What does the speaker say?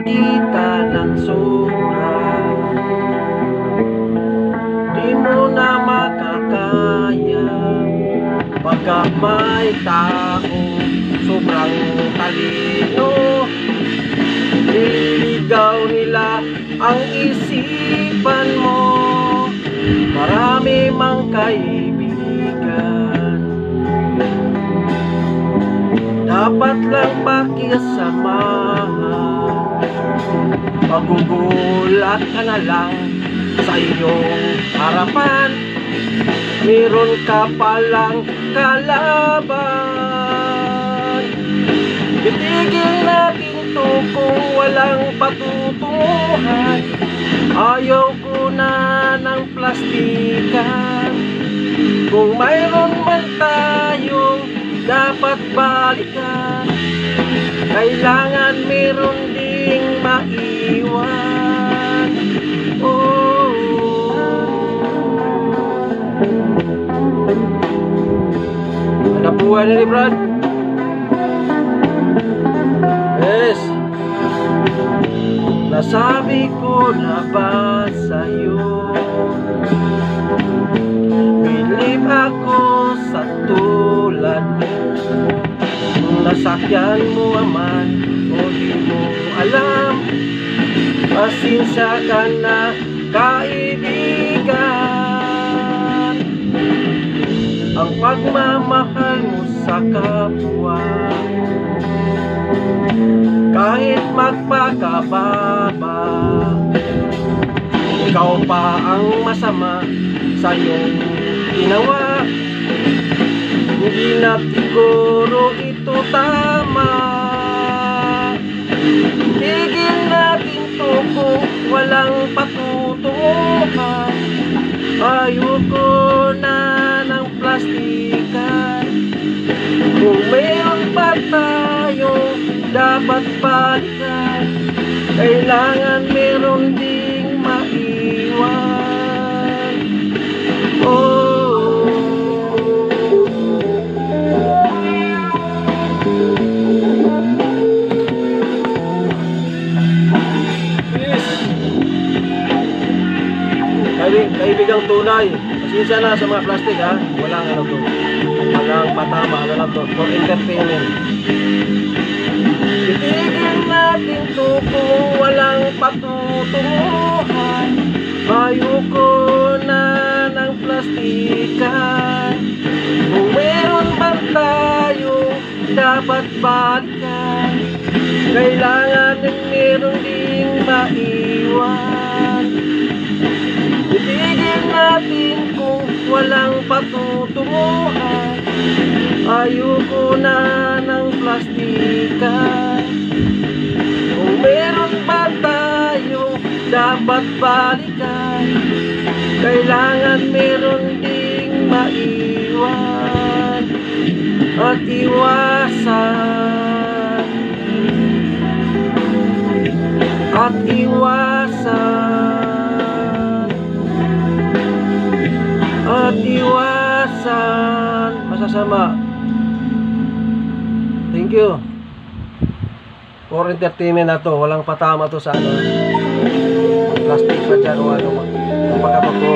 kita ng sobra, di mo na makakaya. Pagka may taong sobrang talino, nililigaw nila ang isipan mo. Marami mang kaibigan, dapat lang pakisamahan. Magugulat ka na lang sa iyong harapan, meron ka palang kalaban. Itigil natin to kung walang patutunguhan. Ayaw ko na ng plastikan. Kung mayroon man tayong dapat balikan, kailangan meron ding maiwan. Oh, anak buhay na ni Brad. Yes, nasabi ko na ba sa'yo, believe ako sa tulad mo. Kung nasakyan mo man o di mo alam, pasensya ka na kaibigan. Ang pagmamahal mo sa kapwa, kahit magpakababa, ikaw pa ang masama sa iyong ginawa. Hindi na siguro ito tama. Tigil natin to kung walang patutunguhan. Ayoko na ng plastikan. Kung mayroon pa tayong dapat balikan, kailangan meron ding maiwan. Oh, kaibigang tunay, pasensya na sa mga plastic ha. Walang ano to, walang patama, ano lang to, for entertainment. Itigil natin to kung walang patutunguhan. Ayoko na ng plastikan. Kung meron bang tayo dapat balikan, kailangan din meron ding maiwan. Itigil natin kung walang patutunguhan. Ayoko na ng plastikan. Kung meron ba tayo dapat balikan, kailangan meron ding maiwan at iwasan. At iwasan. At iwasan masasama. Thank you. For entertainment na to, walang patama to sa ano, plastic pa dyan o ano, pagkabag ko.